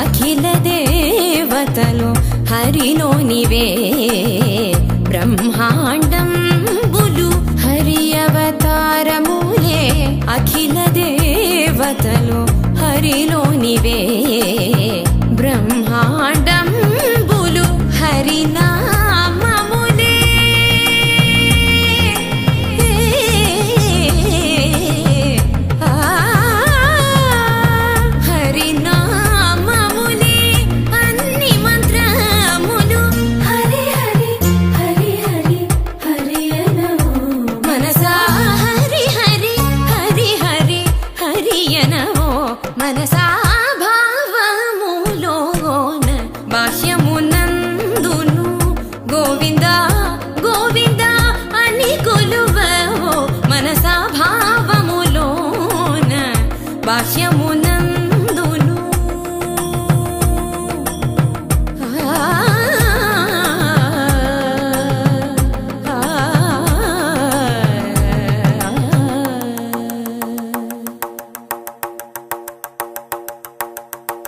అఖిల దేవతలు హరిలోనివే బ్రహ్మాండంబులు హరి అవతారములే అఖిల దేవతలు హరిలోనివే బ్రహ్మాండంబులు హరినామములే హరినామములే అన్ని మంత్రములు హరి హరి హరి హరి హరి అనవో మనసా హరి హరి హరి హరి హరి అనవో మనసా భావములోన బాహ్యమునందును గోవింద గోవింద అని కొలువవో మనసా భావములోన బాహ్యమునందును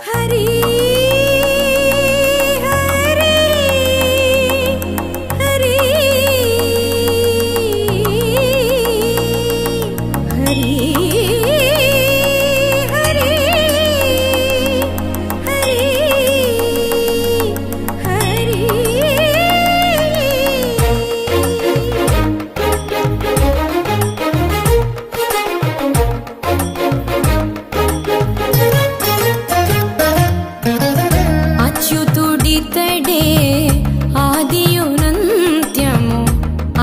హరి హరి హరి హరి హరి హరి అచ్యుతుడితడే ఆదియునంత్యము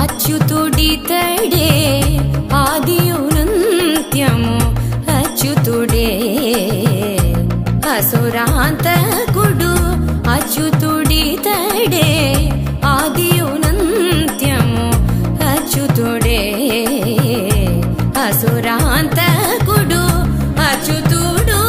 అచ్యుతుడితడే ఆదియునంత్యము అచ్యుతుడే అసురాంతకుడు అచ్యుతుడితడే ఆదియునంత్యము అచ్యుతుడే అసురాంతకుడు అచ్యుతుడు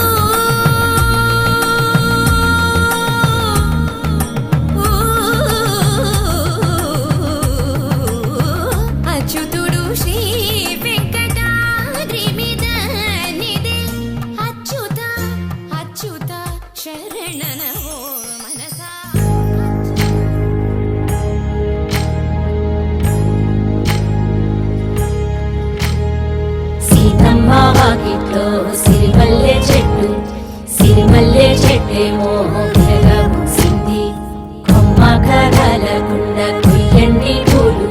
అచ్యుతుడు శ్రీ వెంకటాద్రి మీద నిదే అచ్యుత అచ్యుత శరణనవో మనసా సీతమ్మ వాకిట్లో సిరిమల్లె చెట్టు సిరిమల్లె చెట్టేమో విరగబూసింది కొమ్మ కదలకుండా కొయ్యండి పూలు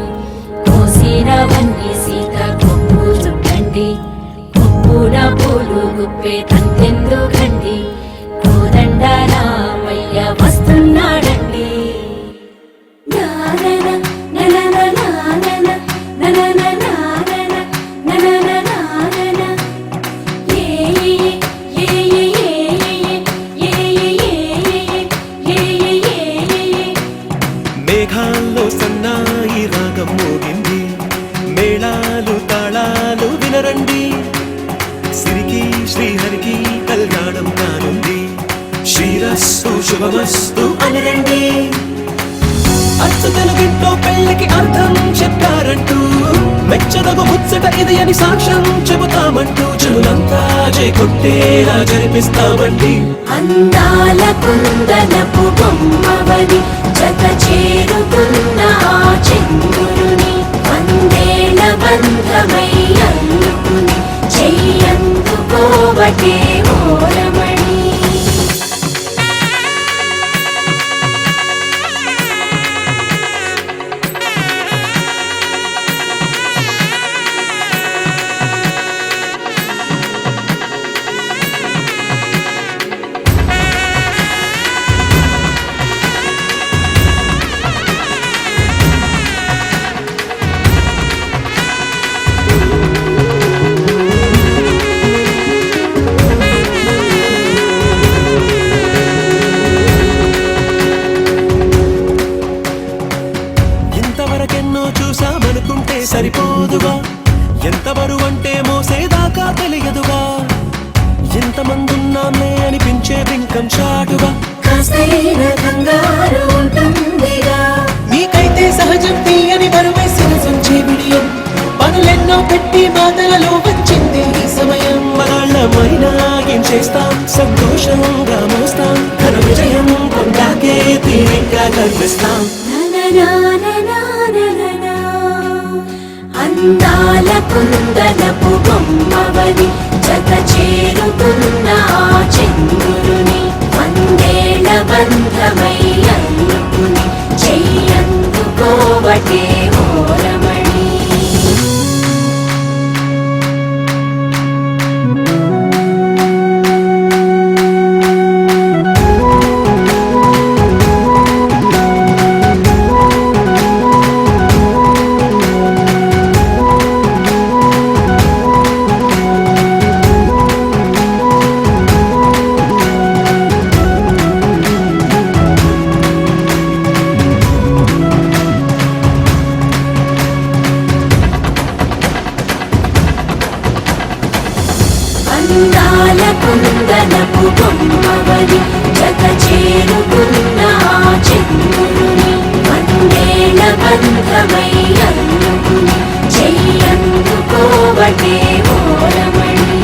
కోసినవన్నీ సీత కొప్పు చుట్టండి కొప్పున పూలు గుప్పే తంతెందుకండి కోదండ రామయ్య వస్తున్నాడండి నానన ననన నానన ననన నానన ననన నానన ఏ ఏ ఏ ఏ ఏ మేఘాల్లో సన్నాయి రాగం మోగింది మేళాలు తాళాలు వినరండి సిరికి శ్రీహరికి కళ్యాణం కానుంది శ్రీరస్తు శుభమస్తు అనరండి అచ్చు తెలుగింట్లో పెళ్లికి అర్థం చెప్పారంటూ మెచ్చదగు ముచ్చట ఇది అని సాక్ష్యం చెబుతామంటూ జనులంతా జై కొట్టేలా జరిపిస్తామండి అందాల కుందనపు బొమ్మవని జత చేరుకున్న ఆ చంద్రుని వందేళ్ల బంధమై అల్లుకుని చెయ్యందుకోవటే ఓరమణి సరిపోదుగా ఎంత బరువంటే మోసేదాకా తెలియదుగా ఎంతమందున్నామే అనిపించే బింకం చాటుగా కాస్తైన కంగారు ఉంటుందిగా నీకైతే సహజం తీయని బరువేసిన సంచే బిడియం పనులెన్నో పెట్టి మాటలలో వచ్చింది ఈ సమయం మనాళ్ళమైనా ఏం చేస్తాం సంతోషంగా మోస్తాం ఇంకా కనిపిస్తాం. అందాల కుందనపు బొమ్మవని జత చేరుతున్న ఆ చంద్రుని వందేళ్ల బంధమై అందుకుని చెయ్యందుకోవటే ఓరమణి. అందాల కుందనపు బొమ్మవని జత చేరుకున్న ఆ చంద్రుని వందేళ్ల బంధమై అందుకుని చెయ్యందుకోవటే ఓరమణి.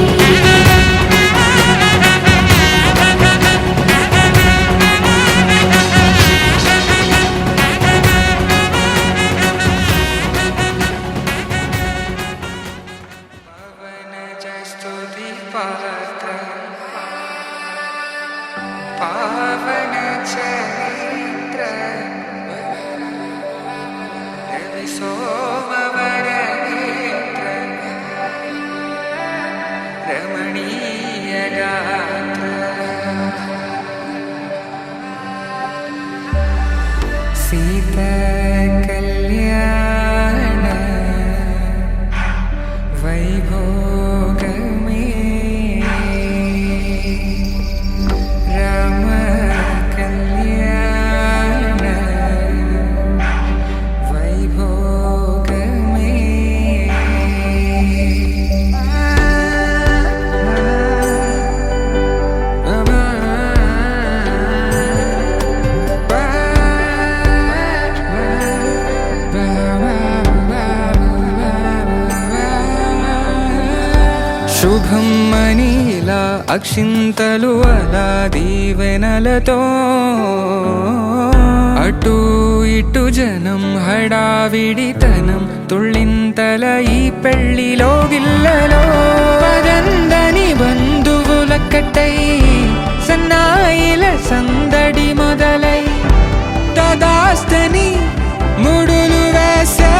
पावन चरित्र रवि सोमवर नेत्र रमणीय गात्र सीता कल्याण वैभोग శుభం మనీలా అక్షింతలు అలా దీవెనలతో అటు ఇటు జనం హడావిడితనం తుళ్ళింతల ఈ పెళ్లిలో గిల్లలో పదందని బంధువుల కట్టై సన్నాయిల సందడి మొదలై తదాస్తని ముడులు వేసే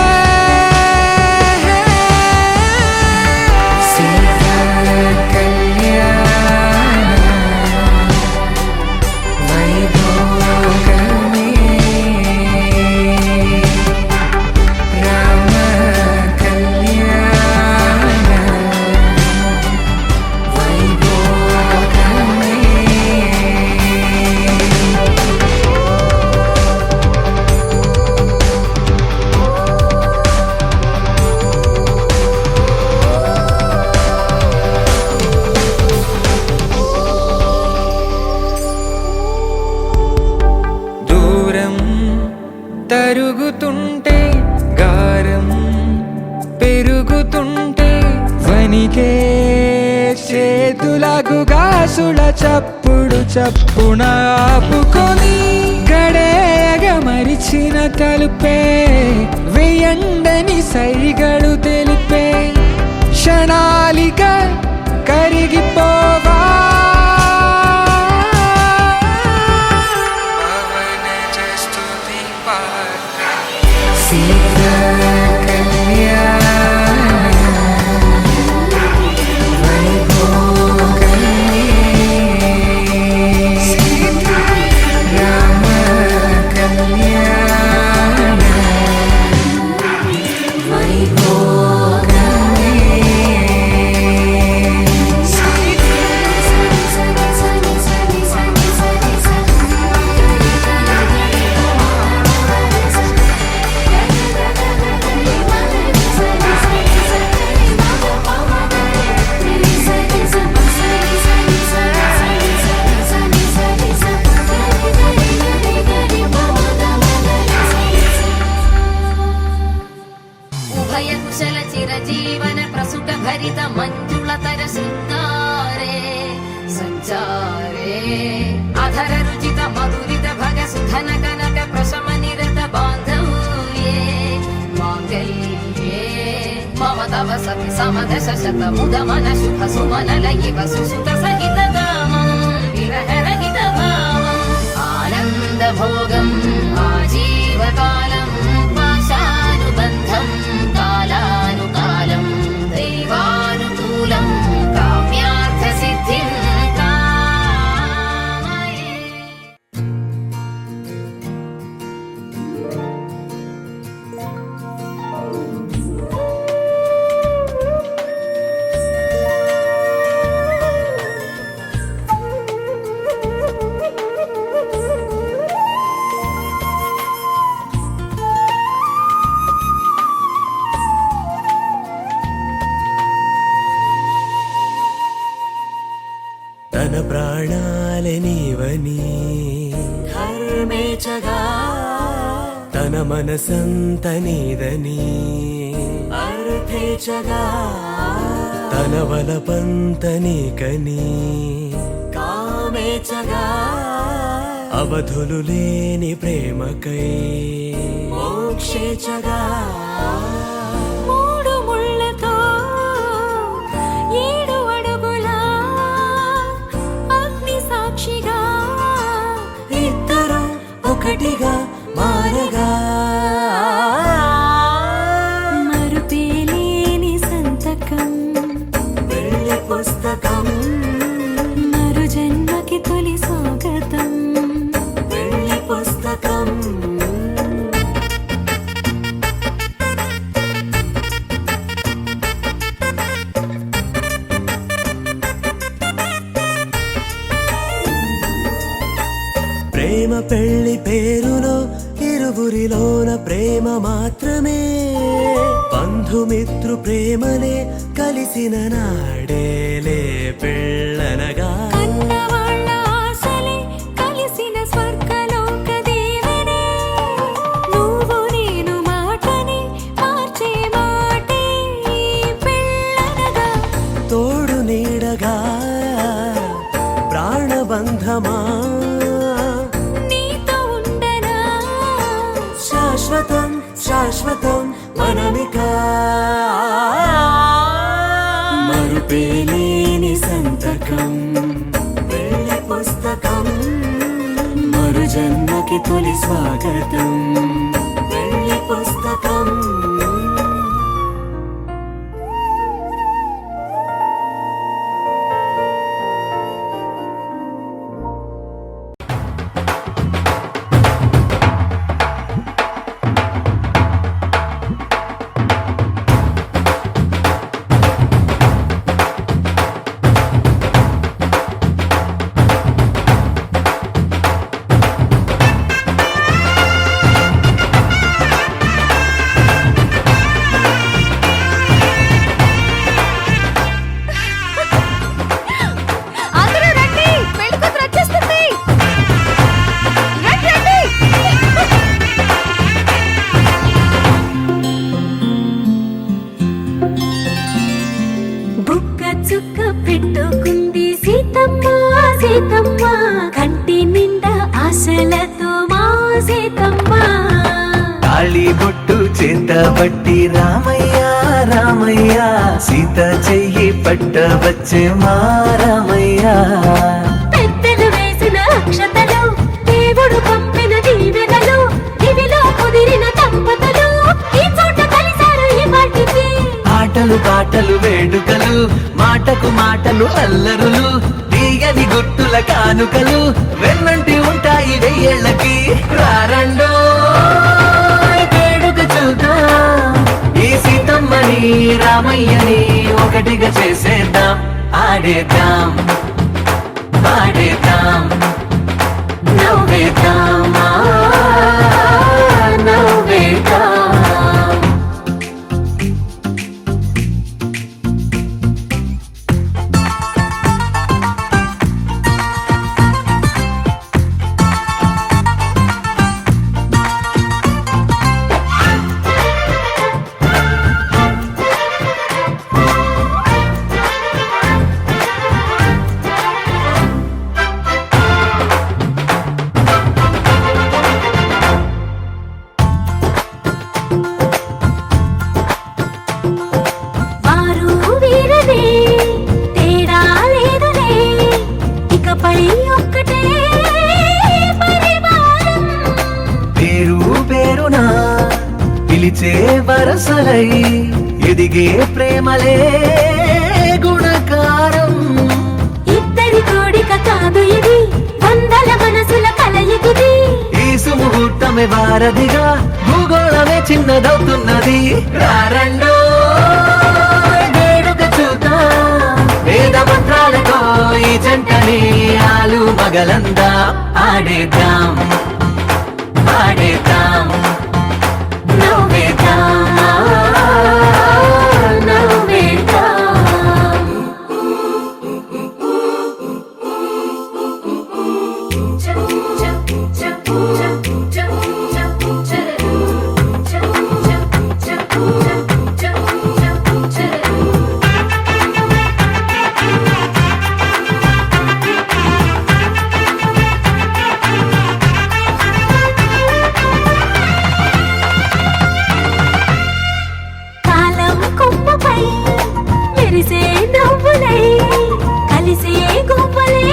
తరుగుతుంటే గారం పెరుగుతుంటే వనికే చేతులకు గాసుల చప్పుడు చప్పున ఆపుకొని గడేయగ మరిచిన తలుపే వేయండని సైగడు తెలిపే క్షణాలిక కరిగిపోవా మదశ శతముదమన శుభ సుమనల ఇవ సుసుత సహిత కామం విరహరహిత భావం ఆనంద భోగం ఆజీవకాలం పాశానుబంధం కాలానుకాలం దైవానుకూలం కామ్యార్థ సిద్ధిం కామయే. తన ప్రాణాలే నీవని ధర్మేచగా తన మనసంత నీదని అర్థేచగా తన వలపంత నీకని కామేచగా అవధులు లేని ప్రేమకై మోక్షేచగా మూడు ముళ్ళతో 7 అడుగుల అగ్ని సాక్షిగా ఇద్దరు ఒకటిగా మారగా మరుపేలేని సంతకం వెళ్ళి పుస్తకం మరు జన్మకి తొలి స్వాగతం వెళ్ళి పుస్తకం ప్రేమ పెళ్లి పేరులో ఇరువురిలోన ప్రేమ మాత్రమే బంధుమిత్రు ప్రేమనే కలిసిన నాడేలే పెళ్ళనగా కన్నవాళ్ళ ఆశలే కలిసిన స్వర్గలోక దేవనే నువ్వు నేను మాటని మార్చే మాటే పెళ్ళనగా తోడు నీడగా ప్రాణబంధమా నీతో ఉండనా శాశ్వతం శాశ్వతం మనమిక మరుపేలేని సంతకం వెళ్ళి పుస్తకం మరు జన్మకి తొలి స్వాగతం వెళ్ళి పుస్తకం అందరూ రండి, పెళ్లి కూతురు వచ్చేస్తుంది. రండి, రండి. బుక్క చుక్క పెట్టుకుంది సీతమ్మ సీతమ్మ కంటి నిండా ఆశలతో మా సీతమ్మ తాళి బొట్టు చేత బట్టి రామయ్య రామయ్య సీత చెయ్యి పట్ట వచ్చే మా రామయ్య పెద్దలు వేసిన అక్షతలు దేవుడు పంపిన దీవెనలు ఇవిలో కుదిరిన దంపతులు ఈ చోట కలిశారు ఈ పాటికి ఆటలు పాటలు వేడుకలు మాటకు మాటలు అల్లరులు తీయని గుర్తుల కానుకలు వెన్నంటి ఉంటాయి వెయ్యేళ్ళకి రారండో వేడుక చూద్దాం ఈ సీతమ్మని రామయ్యని ఒకటిగా చేసేద్దాం ఆడేద్దాం పాడేద్దాం నవ్వేద్దాం నవ్వేద్దాం వరసలై ఎదిగే ప్రేమలే గుణకారం. ఇద్దరి కోడిక కాదు ఇది, వందల మనసుల కలయికిది. ఈ సుముహూర్తమే వారధిగా భూగోళమే చిన్నదవుతున్నది. రారండో వేడుక చూద్దాం, వేద మంత్రాలతో ఈ జంటని ఆలు మగలందా ఆడేద్దాం ఆడేద్దాం నవ్వేద్దాం నవ్వేద్దాం. కాలం కొమ్మపై మెరిసే నవ్వులై కలిసే గువ్వలే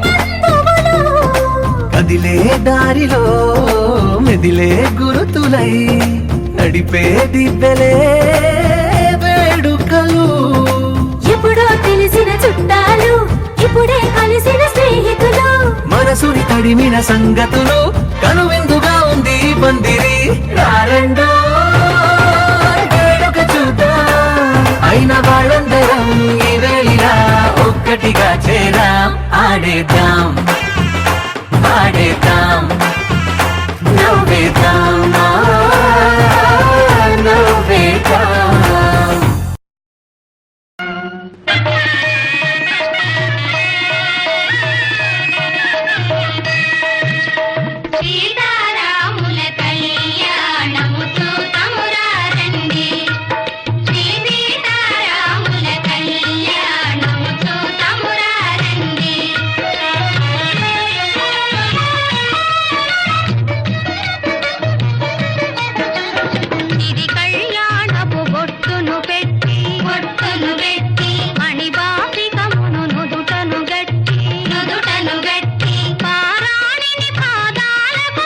బంధువులు. కదిలే దారిలో మెదిలే గురుతులై నడిపే దివ్యలే వేడుకలు. ఎప్పుడో తెలిసిన చుట్టాలు, ఇప్పుడే కలిసిన స్నేహితులు. మనసుని తడిమిన సంగతులు కనువిందుగా ఉంది ఈ పందిరి. రారండో వేడుక చూద్దాం, అయిన వాళ్ళందరం ఈ వేళ ఒక్కటిగా చేరాం. ఆడేద్దాం ఆడేద్దాం నవ్వేద్దాం నవ్వేద్దాం. సీతారాముల కళ్యాణము చూతమురారండి, శ్రీ సీతారాముల కళ్యాణము చూతమురారండి. ఇది కళ్యాణపు బొట్టును పెట్టి మణిబాపికమును నుదుటను గట్టి పారాణిని పాదాలకు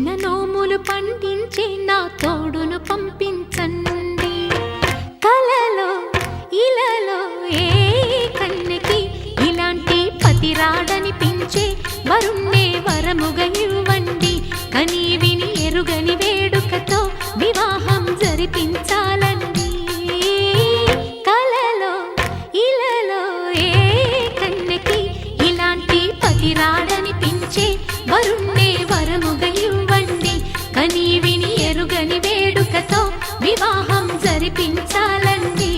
నోచిన నోములు పండించే నా తోడును పంపించండి. కలలో ఇలలో ఏ కన్నెకి ఇలాంటి పతి రాడనిపించే వరుణ్ణే వరముగా ఇవ్వండి. కని విని ఎరుగని వేడుకతో వివాహం జరిపించాలండి. కలలో ఇలలో ఏ కన్నెకి ఇలాంటి పతి రాడనిపించే వరుణ్ణే వరముగా ఇవ్వండి. కని విని ఎరుగని వేడుకతో వివాహం జరిపించాలండి.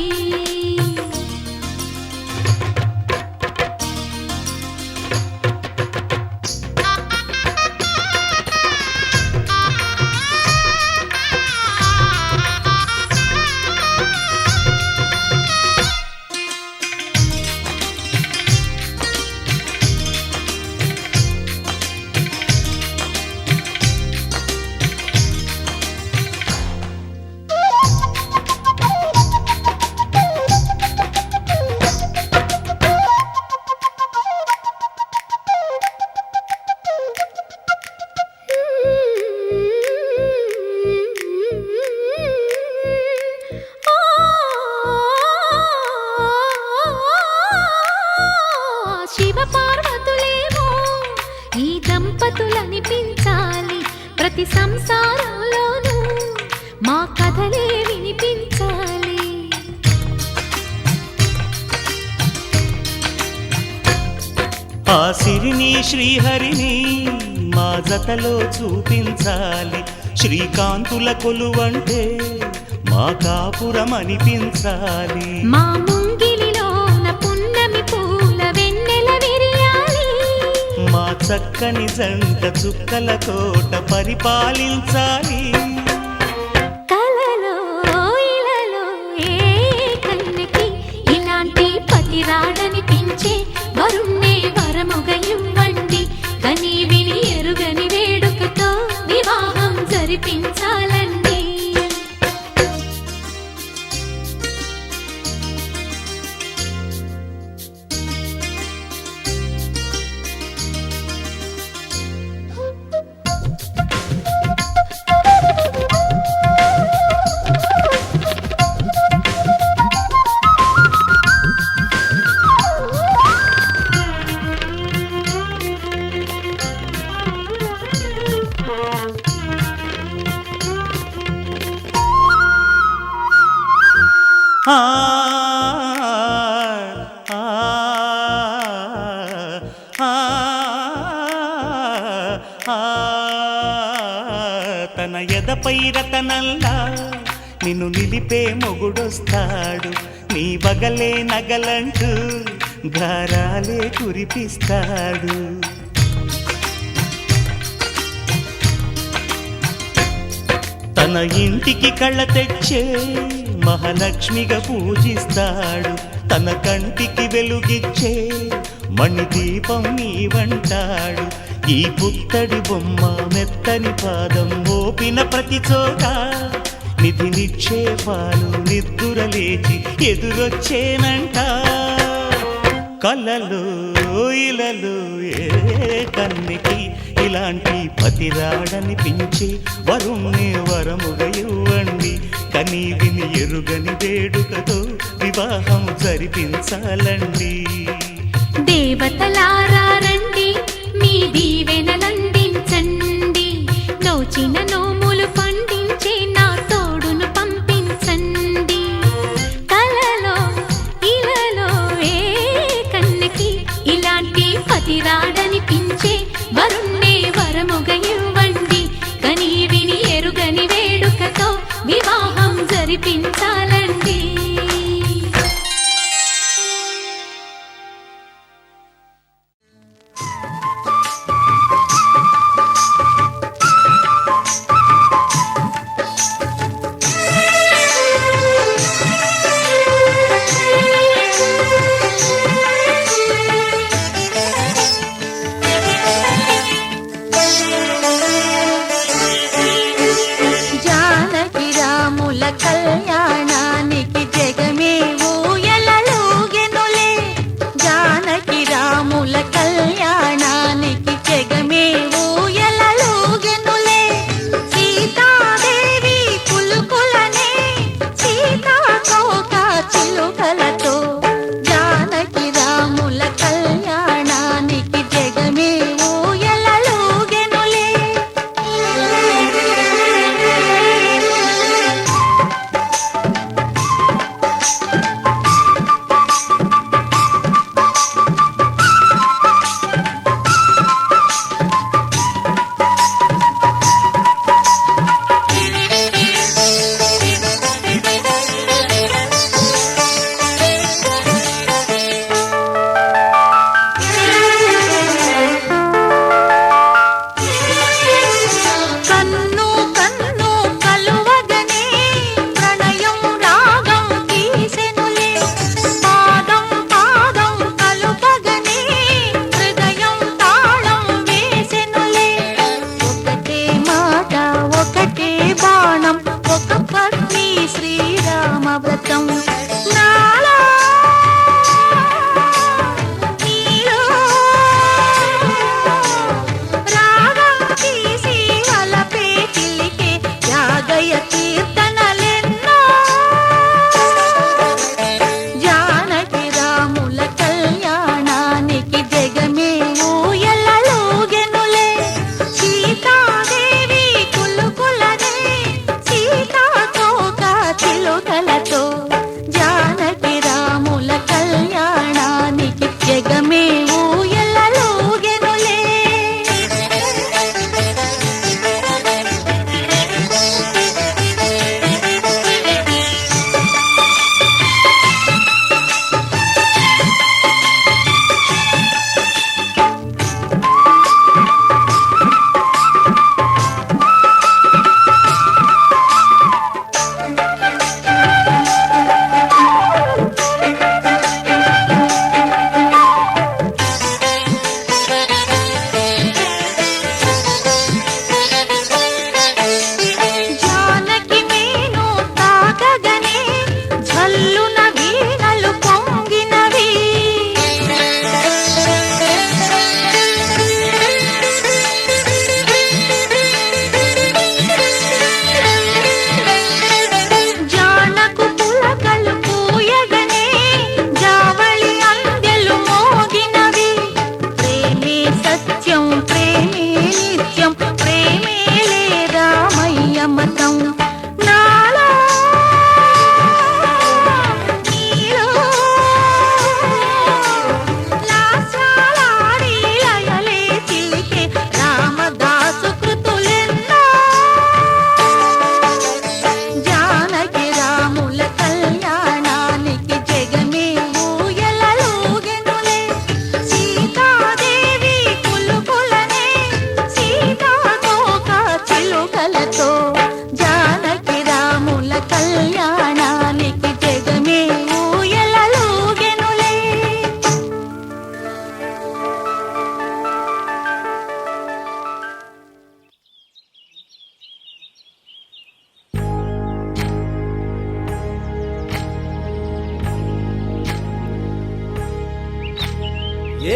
శివ పార్వతులేమో ఈ దంపతులనిపించాలి. ప్రతి సంసారంలోనూ మా కథలే వినిపించాలి. ఆ సిరిని శ్రీహరిని మా జతలో చూపించాలి. శ్రీకాంతుల కొలువంటే మా కాపురం అనిపించాలి. మా ముంగిలిలోన పున్నమి పూల వెన్నెల విరియాలి. మా చక్కని జంట చుక్కల తోట పరిపాలించాలి. కలలో ఇలలో ఏ కన్నెకి ఇలాంటి పతి రాడనిపించే వరుణ్ణే వరముగా ఇవ్వండి. కని విని ఎరుగని వేడుకతో వివాహం జరిపించాలండి. ఆ ఆ ఆ తన ఎదపై రతనల్లా నిన్ను నిలిపే మొగుడొస్తాడు. నీ బగలే నగలంటూ గారాలే కురిపిస్తాడు. తన ఇంటికి కళ్ళ తెచ్చే మహాలక్ష్మిగా పూజిస్తాడు. తన కంటికి వెలుగిచ్చే మణిదీపం నీవంటాడు. ఈ పుత్తడి బొమ్మ మెత్తని పాదం మోపిన ప్రతి చోట నిధి నిక్షేపాలు నిద్దురలేచి ఎదురొచ్చేనంట. కలలో ఇలలో ఏ కన్నికి ఇలాంటి పతి రాడనిపించి వరుణ్ణి వరముగా ఇవ్వండి. కని విని ఎరుగని వేడుకతో వివాహం జరిపించాలండి. దేవతలారా రండి, మీ దీవెనలందించండి. నోచిన నోములు పండించే నా తోడును పంపించండి. కలలో ఇలలో ఏ కన్నెకి ఇలాంటి పతి రాడనిపించే వరుణ్ణే వరముగా ఇవ్వండి. కని విని ఎరుగని వేడుకతో వివాహం జరిపించాలండి. జానకి రాముల కళ్యాణ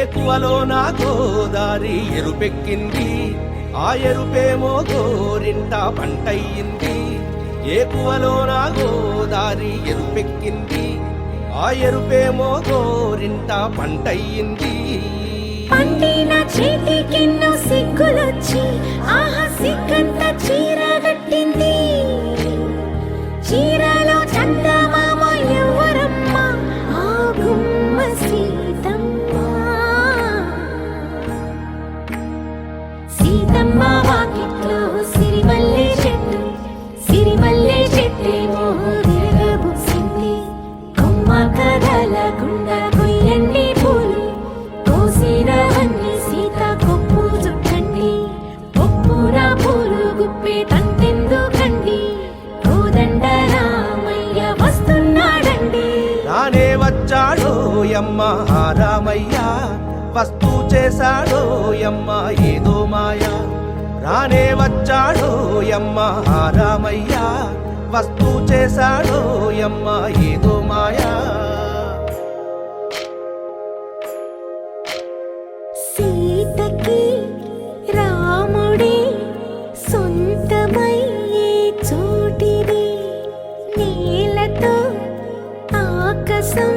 ఏకువలో నా గోదారి ఎరుపెక్కింది, ఆ ఎరుపేమో గోరింట పంటయ్యింది. ఏకువలో నా గోదారి ఎరుపెక్కింది, ఆ ఎరుపేమో గోరింట పంటయ్యింది. పండిన చేతికెన్నో సిగ్గులొచ్చి ఆహా సిగ్గంత చీర కట్టింది. చీరలో చందమామ ఎవరమ్మ, ఆ గుమ్మ సీతమ్మ. సీతమ్మ వాకిట్లో సిరిమల్లె చెట్టు, సిరిమల్లె చెట్టేమో విరగబూసింది. కొమ్మ కదలకుండా కొయ్యండి పూలు, కోసినవన్నీ సీత కొప్పు చుట్టండి. ఒప్పున పూలు గుప్పే తంతెందుకండి, కోదండ రామయ్య వస్తున్నాడండి. రానే వచ్చాడో యమ్మ ఆ రామయ్య, వస్తూ చేశాడో యమ్మ ఏదో మాయా. రానే వచ్చాడో యమ్మ ఆ రామయ్య, వస్తూ చేశాడో యమ్మ ఏదో మాయా. సీతకి రాముడే సొంతమయ్యే చోటిది, నేలతో ఆకాశం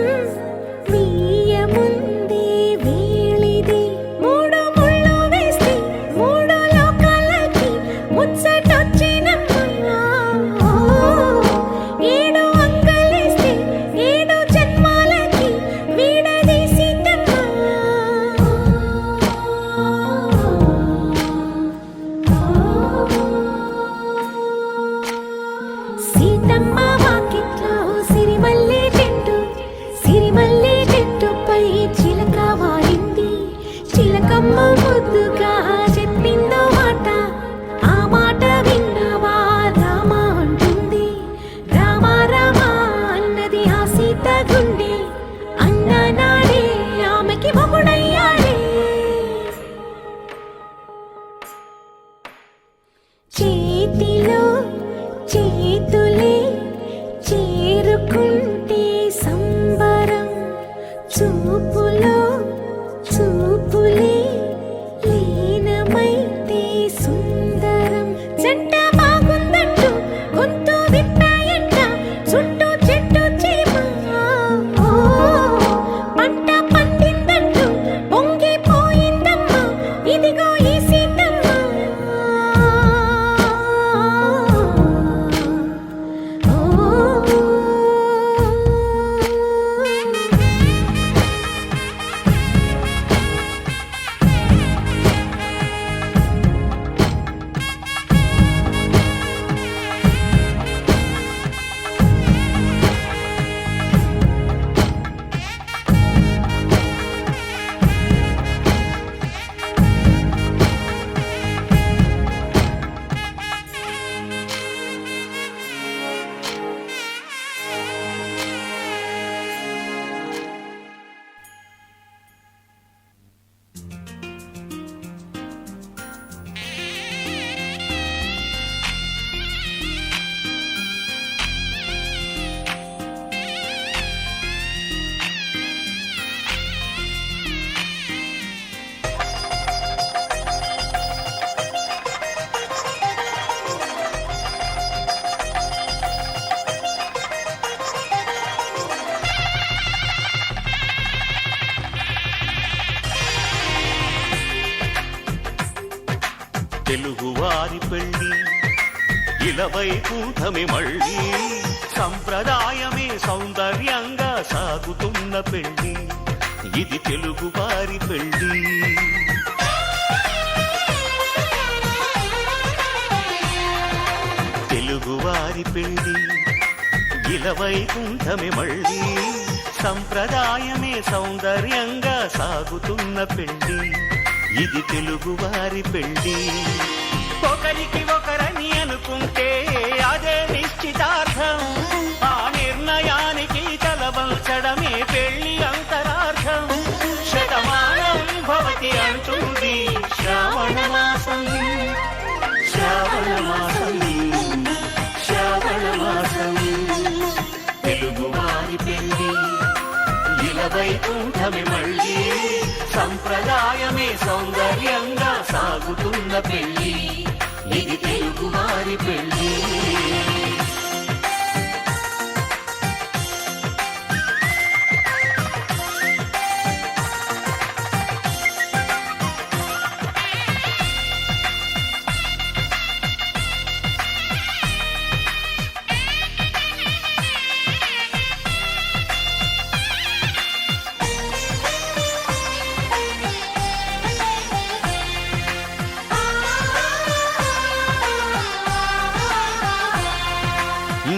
వీయముందే వేళిది. మూడు ముళ్ళు వేస్తే మూడు లోకాలకి ముచ్చటొచ్చినమ్మా. ఏడు అంగలేస్తే ఏడు జన్మాలకి వీడదీసిందమ్మా. సీతమ్మ వాకిట్లో సిరిమల్లె చెట్టు, సిరిమల్లె చెట్టుపై చిలక వాలింది. చిలకమ్మ ముద్దుగా చెప్పిందో మాట, ఆ మాట విన్నవా రామ అంటుంది. రామ రామ అన్నది ఆ సీత గుండె, అన్న నాడే ఆమెకి మొగుడయ్యాడే. చేతిలో చేతులే చేరుకుంటే సంబరం, చూపులో చూపులే లీనమైతే సుందరం. జంట బాగుందంటూ గొంతు విప్పాయంట చుట్టూ చెట్టు చీమ. పంట పండిందంటూ పొంగిపోయిందమ్మా, ఇదిగో ఈ సీతమ్మ. తెలుగువారి పెళ్ళి ఇలవైకుంఠమే మళ్ళీ, సంప్రదాయమే సౌందర్యంగా సాగుతున్న పెళ్ళి, ఇది తెలుగువారి పెళ్ళి. తెలుగువారి పెళ్ళి ఇలవైకుంఠమే మళ్ళీ, సంప్రదాయమే సౌందర్యంగా సాగుతున్న పెళ్ళి, ఇది తెలుగువారి పెళ్ళి. ఒకరికి ఒకరని అనుకుంటే అదే నిశ్చితార్థం, ఆ నిర్ణయానికి తలవంచడమే పెళ్ళి అంతరార్థం. శతమానం భవతి అంటుంది శ్రావణ మాసం, శ్రావణ మాసం, శ్రావణ మాసం. తెలుగువారి పెళ్ళి ఇలవైకుంఠమే మళ్ళీ, పెళ్ళి, ఇది తెలుగువారి పెళ్ళి.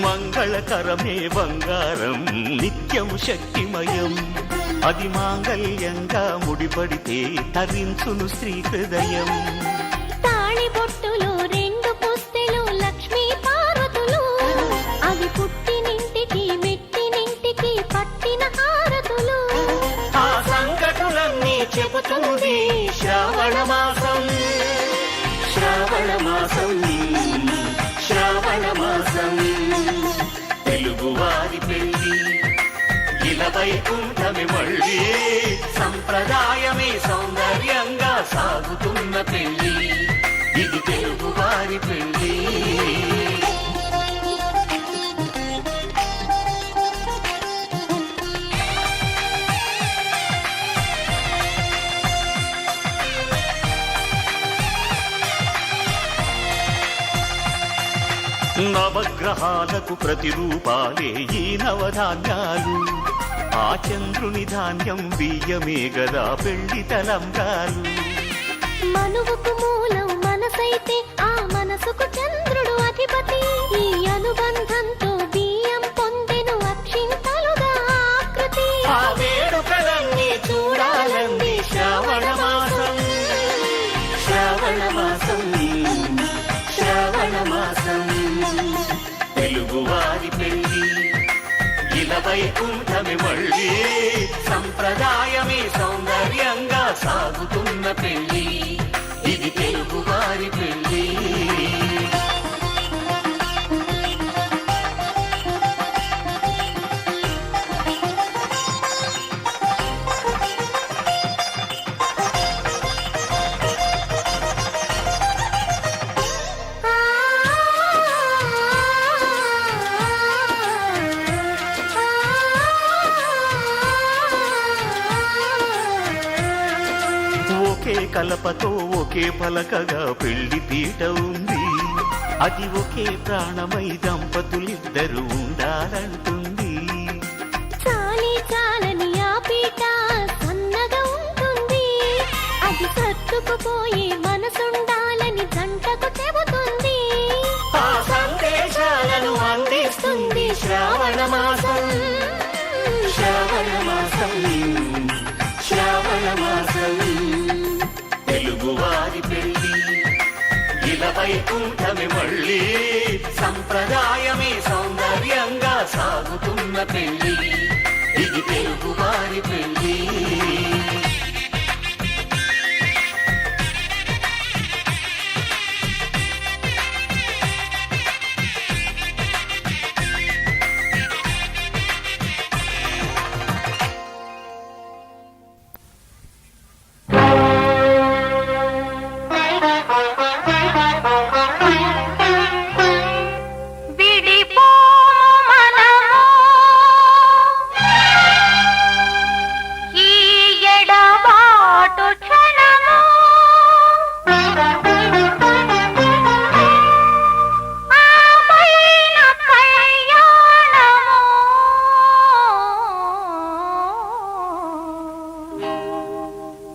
మంగళకరమే బంగారం నిత్యం శక్తిమయం, అది మాంగళ్యంగా ముడిపడితే తరించును స్త్రీ హృదయం. తాళి బొట్టులు రెండు పుస్తెలు లక్ష్మీ పార్వతులు, అవి పుట్టినింటికి మెట్టినింటికి పట్టిన హారతులు. ఆ సంకటులన్నీ చెబుతుంది శ్రావణ మాసం, శ్రావణ మాసం, శ్రావణ మాసం. తెలుగువారి పెళ్ళి, ఇలా వైకుంఠమే మళ్ళీ, సంప్రదాయమే సౌందర్యంగా సాగుతున్న పెళ్ళి, ఇది తెలుగువారి పెళ్ళి. నవగ్రహాలకు ప్రతిరూపాలే ఈ నవధాన్యాలు, ఆ చంద్రుని ధాన్యం బియ్యమే గదా పెళ్లి తలంబ్రాలు. మనువుకు మూలం మనసైతే ఆ మనసుకు చంద్రుడు అధిపతి, ఈ అనుబంధంతో బియ్యం పొందెను అక్షింతలుగా ఆకృతి. ఆ వేడుకలన్నీ చూడాలంది శ్రావణ మాసం, శ్రావణ మాసం, శ్రావణ మాసం. తెలుగువారి పెళ్ళి, ఇలా వైకుంఠమే మళ్ళీ, సంప్రదాయమే సౌందర్యంగా సాగుతున్న పెళ్ళి, ఇది తెలుగువారి పెళ్ళి. ఒకే కలపతో ఒకే పలకగా పెళ్లి పీట ఉంది, అది ఒకే ప్రాణమై దంపతులిద్దరు ఉండాలంటుంది. చాలి చాలని ఆ పీట సన్నగా ఉంటుంది, అది సర్దుకుపోయే మనసుండాలని జంటకు చెబుతుంది. ఆ సందేశాలను అందిస్తుంది శ్రావణ మాసం, శ్రావణ మాసం, శ్రావణ మాసం. తెలుగువారి పెళ్ళి, ఇలా వైకుంఠమే మళ్ళీ, సంప్రదాయమే సౌందర్యంగా సాగుతున్న పెళ్ళి, ఇది తెలుగువారి పెళ్ళి.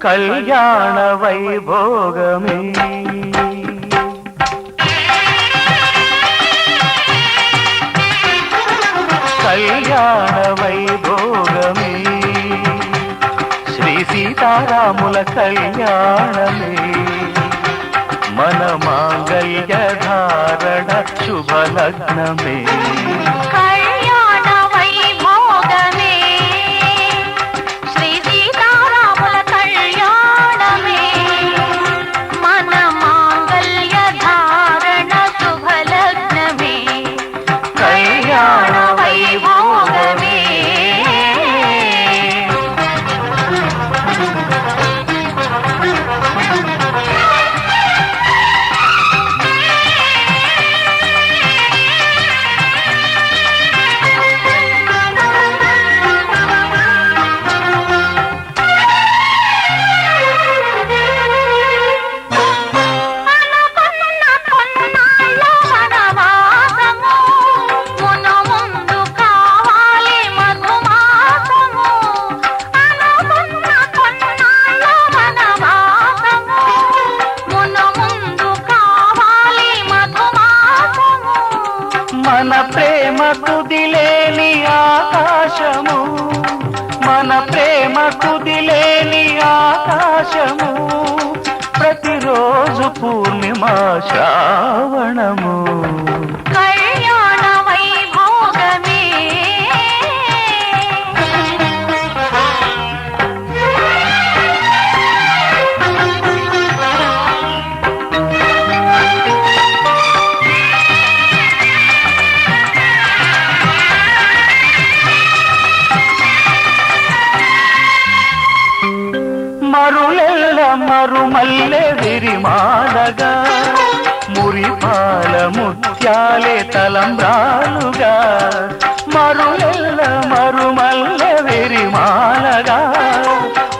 కళ్యాణ వైభోగమే కళ్యాణ వైభోగమే, శ్రీ సీతారాముల కళ్యాణమే, మన మాంగళ్య ధారణ శుభలగ్నమే. కళ్యాణ వైభోగమే, శ్రీ సీతారాముల కళ్యాణమే, మన మాంగళ్య ధారణ శుభలగ్నమే. కళ్యాణ వైభోగమే. మన ప్రేమ కుదిలేని ఆకాశము, మన ప్రేమ కుదిలేని ఆకాశము, ప్రతిరోజు పూర్ణిమ శ్రావణము. కళ్యాణ వైభోగమే మరులెల్ల మరుమల్లె విరిమాలగా, మురిపాల ముత్యాలే తలంబ్రాలుగా. మరులెల్ల మరుమల్లె విరిమాలగా,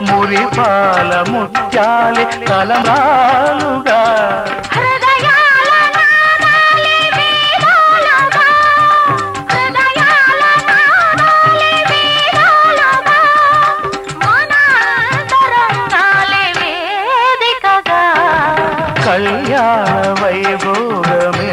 మురిపాల ముత్యాలే తలంబ్రాలుగా. హృదయాల నాదాలే వేదాలుగా, హృదయాల నాదాలే వేదాలుగా, మన అంతరంగాలే వేదికగా. కళ్యాణ వైభోగమే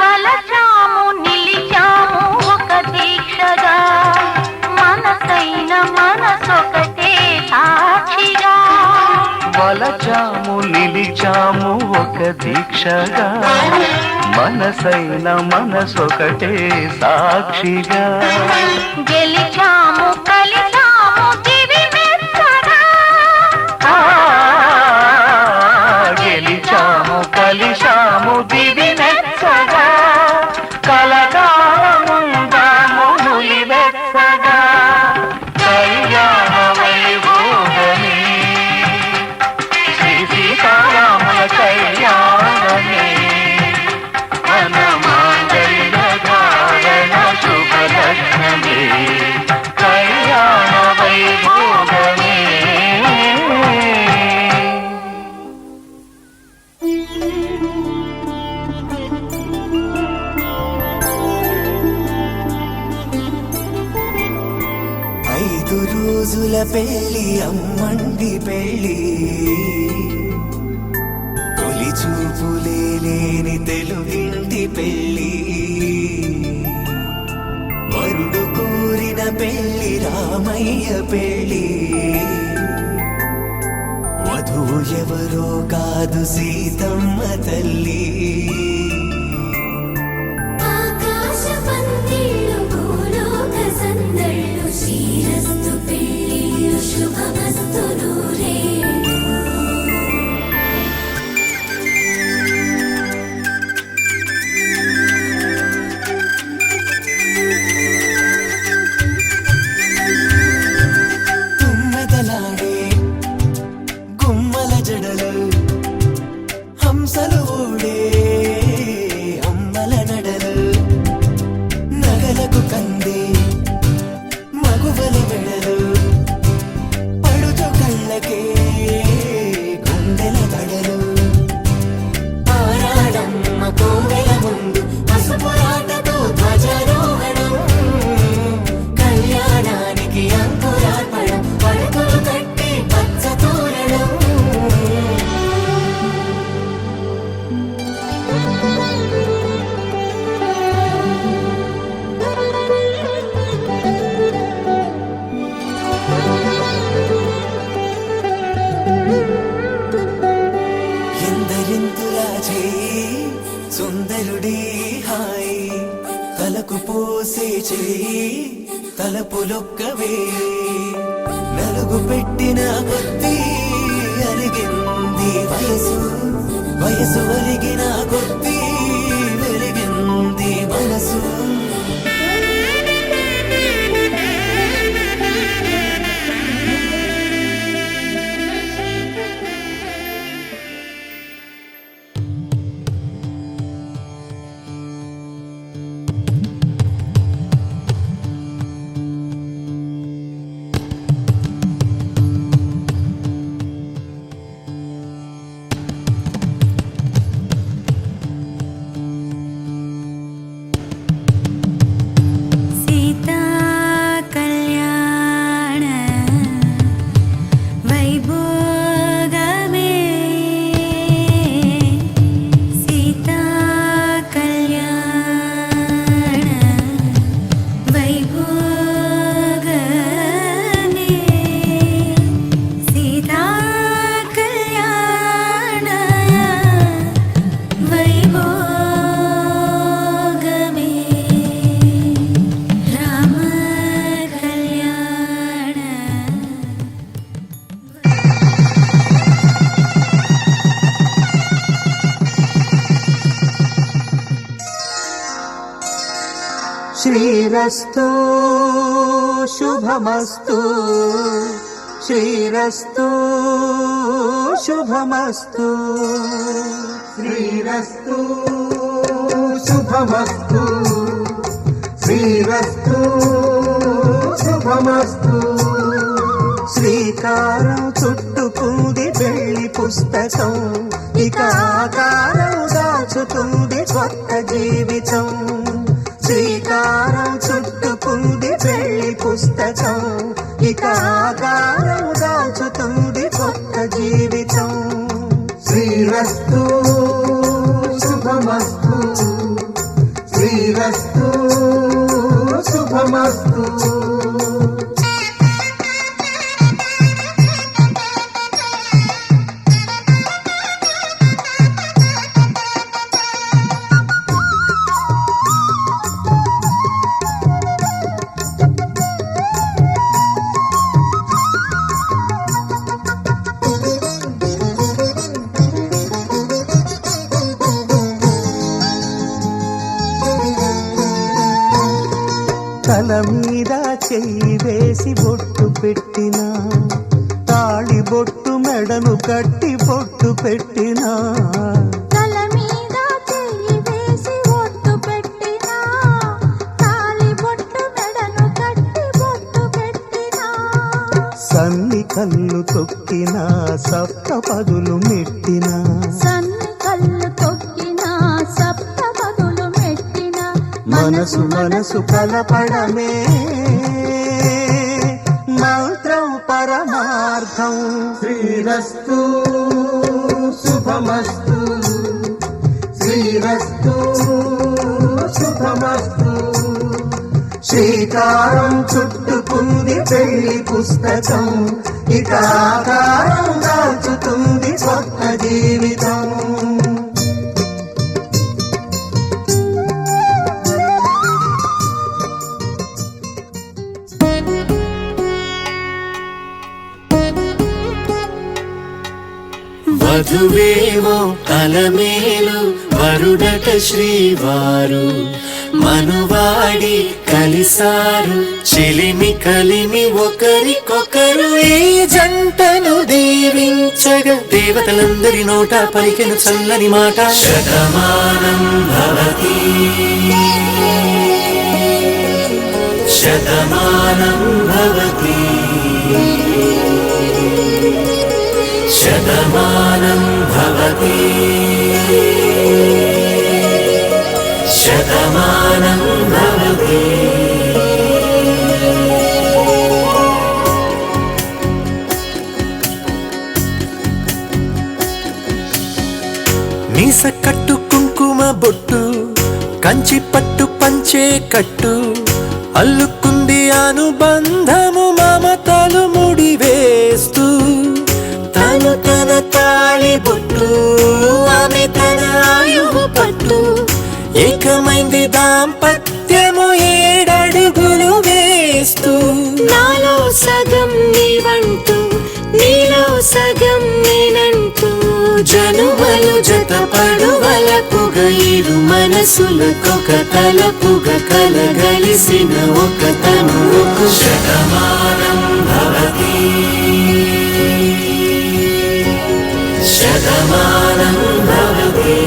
వలచాము నిలిచాము ఒక దీక్షగా, మనసైన మనసొకటే సాక్షిగా. వలచాము నిలిచాము ఒక దీక్షగా, మనసైన మనసొకటే సాక్షిగా. గెలిచాము కలిచాము దివి మెచ్చగా, ఆ, గెలిచాము కలిశాము దివి మెచ్చగా, కలకాలముందాము నులి వెచ్చగా. కళ్యాణ వైభోగమే శ్రీ సీతారాముల కళ్యాణమే, మన మాంగళ్య ధారణ శుభలగ్నమే. కళ్యాణ వైభోగమే. ఐదు రోజుల పెళ్లి అమ్మండి పెళ్లి, తొలి చూపులే లేని తెలుగింటి పెళ్లి. వరుడు కోరిన పెళ్లి రామయ్య పెళ్లి, వధువు ఎవరో కాదు సీతమ్మ తల్లి. ఆకాశ పందిళ్ళు భూలోక సందళ్ళు శ్రీరస్తు పెళ్ళిళ్ళు శుభమస్తు నూరేళ్ళు. తుమ్మెదలాడే గుమ్మల జడలు, హంసలు ఊడే అమ్మల నడలు, నగలకు కంది మగువల మెడలు, పడుచు కళ్ళకే గుండెల దడలు. ఆరాడమ్మ కోవెల ముందు పసుపురాటతో ధ్వజారోహణం, కళ్యాణానికి అంకురార్పణం, పడుకులు కట్టి పచ్చ తోరణం. ఎందరింతులా చేయి సుందరుడి హాయి, తలకు పోసే చేయి తలపులొక్కవే. నలుగు పెట్టిన కొద్దీ అరిగింది వయసు, వయసు ఒరిగిన కొద్దీ వెలిగింది మనసు. శ్రీరస్తు శుభమస్తు శ్రీరస్తు శుభమస్తు శ్రీరస్తు శుభమస్తు శ్రీరస్తు శుభమస్తు శ్రీకారం చుట్టుకుంది పెళ్లి పుస్తకం ఇక ఆకారం దాచుతుంది కొత్త జీవితం శ్రీకారం చుట్టుకుంది పెళ్లి పుస్తకం ఇక ఆకారం దాచుతుంది కొత్త జీవితం శ్రీరస్తు శుభమస్తు శ్రీరస్తు శుభమస్తు తల మీద చెయ్యి వేసి బొట్టు పెట్టినా తాళి బొట్టు మెడను కట్టి బొట్టు పెట్టినా తల మీద చెయ్యి వేసి బొట్టు పెట్టినా తాళి బొట్టు మెడను కట్టి బొట్టు పెట్టినా సన్ని కళ్ళు తొక్కినా సప్త పదులు మెట్టినా సన్ని కళ్ళు తొక్కినా సప్త పదులు మెట్టినా మనసు మనసు కలపడమే మంత్రం పరమార్థం శ్రీరస్తు శుభమస్తు శ్రీరస్తు శుభమస్తు శ్రీకారం చుట్టుకుంది పెళ్లి పుస్తకం ఇక ఆకారం దాచుతుంది కొత్త జీవితం వధువేమో అలమేలు వరుడట శ్రీవారు మనువాడి కలిసారు చెలిమి కలిమి ఒకరికొకరు ఈ జంటను దీవించగా దేవతలందరి నోట పలికెను చల్లని మాట శతమానం భవతి శతమానం భవతి శతమానం భవతి శతమానం భవతి మీస కట్టు కుంకుమ బొట్టు కంచి పట్టు పంచే కట్టు అల్లుకుంది అనుబంధము మమతలు ముడివేస్తూ తను తన తాళి బొట్టు ఆమె తన ఆయువు పట్టు ఏకమైంది దాంపత్యము 7 అడుగులు వేస్తూ నాలో సగం నీవంటూ నీలో సగం నేనంటూ జనుమలు జతపడువలపుగ ఇరు మనసులకొక తలపుగ కలగలిసిన ఒక తనువుకు శతమానం భవతి శతమానం భవతి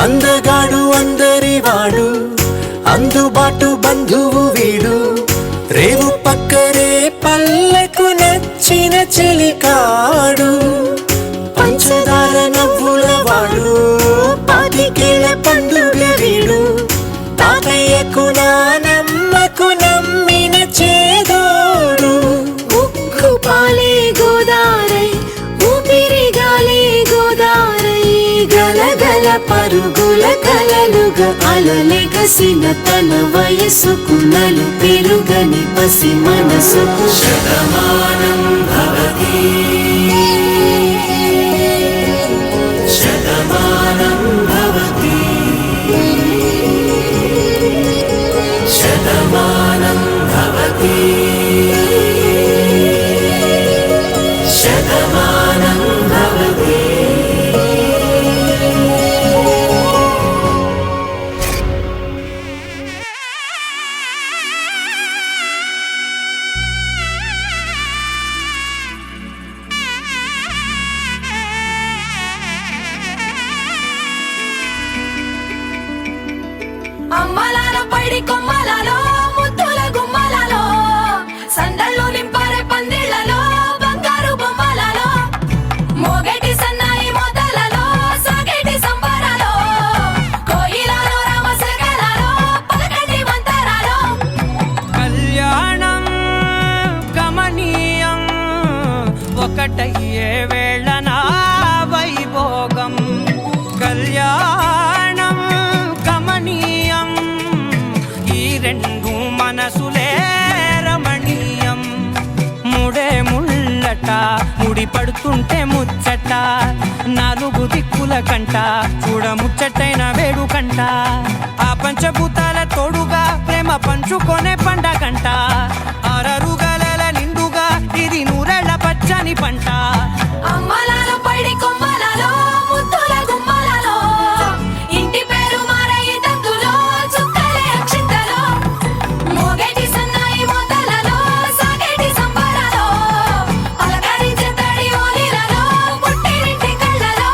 అందగాడు అందరివాడు అందుబాటు బంధువు వీడు రేవు పక్కరే పల్లెకు నచ్చిన చెలికాడు పంచదార నవ్వుల వాడు పాతికేల పండుగ వీడు తాతయ్యకు నానమ్మకు నమ్మిన చేదోడు ఉక్కు పాలే గోదారై ఊపిరి గాలే గోదారై గలగల పరుగుల కలలుగా అలలెగసిన తన వయసుకు నలు పెరుగని పసి మనసుకు శతమానం భవతి శతమానం భవతి శతమానం భవతి శతమానం భవతి. అమ్మలాలో పైడి కొమ్మలలో ముద్దుల గుమ్మలలో సందళ్ళు నింపారే పందిళ్లలో బంగారు బొమ్మలలో మోగేటి సన్నాయి మోతలలో సాగేటి సంబరాలో కోయిలలో రామసగలలో పలకటి మంతరాలో కళ్యాణం గమనీయం ఒకటయ్యే వేళనా వైభోగం కళ్యాణం గమనీయం ఈ రెండు మనసులే రమణీయం ముడే ముళ్ళట ముడి పడుతుంటే ముచ్చట నాలుగు దిక్కుల కంట చూడ ముచ్చటైన వేడుకంట ఆ పంచభూతాల తోడుగా ప్రేమ పంచుకొనే పండగంట ఆరరుగల నిండుగా ఇది నూరెళ్ళ పచ్చని పంట అమ్మలాలో పైడి కొమ్మలలో ముద్దుల గుమ్మలలో ఇంటి పేరు మారయ్య తందులో చుక్కలే అక్షింతలో మోగేటి సన్నాయి మోతలలో సాగేటి సంబరాలో పలకరించే తడి ఓలిలలో పుట్టినింటి కళ్ళలో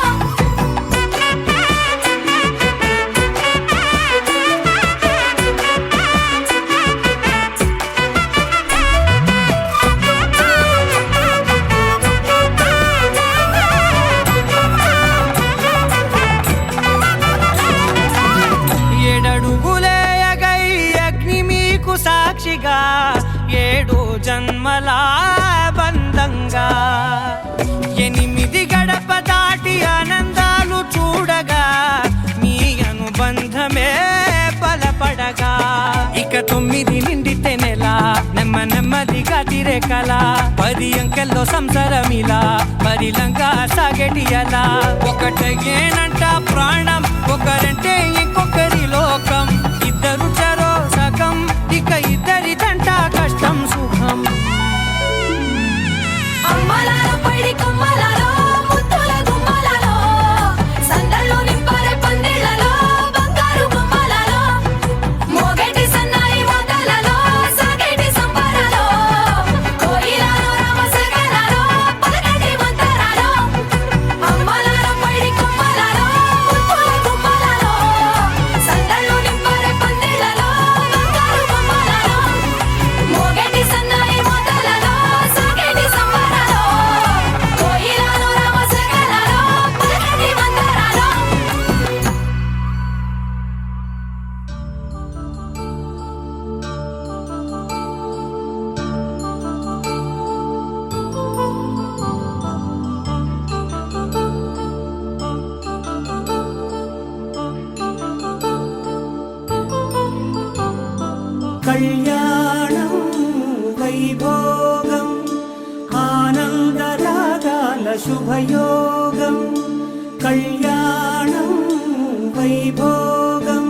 ఏడడుగులేయగై అగ్ని మీకు సాక్షిగా ఏడు జన్మల బంధంగా 8 గడప దాటి ఆనందాలు చూడగా మీ అనుబంధమే బలపడగా ఇక 9 నిండితే నెల నెమ్మదిగా తిరే కల 10 అంకెల్లో సంసారమిలా పరిలంగా సాగేటి అలా ఒకటేనంట ప్రాణం ఒకరంటే ఇంకొకరి లోకం ఇద్దరు చరో సగం ఇక ఇద్దరిదంట కష్టం సుఖం అమ్మలాలో పైడి కొమ్మలలో ముద్దుల గుమ్మలలో సందళ్ళు నింపారే పందిళ్లలో బంగారు బొమ్మలలో మోగేటి సన్నాయి మోతలలో సాగేటి సంబరాలో కోయిలలో రామసగలలో పలకటి మంతరాలో అమ్మలాలో పైడి కొమ్మలలో ముద్దుల గుమ్మలలో సందళ్ళు నింపారే పందిళ్లలో బంగారు బొమ్మలలో మోగేటి సన్నాయి మోతలలో సాగేటి సంబరాలో కోయిలలో రామసగలలో పలకటి మంతరాలో కళ్యాణం వైభోగం ఆనందరాగాల శుభయోగం కళ్యాణం వైభోగం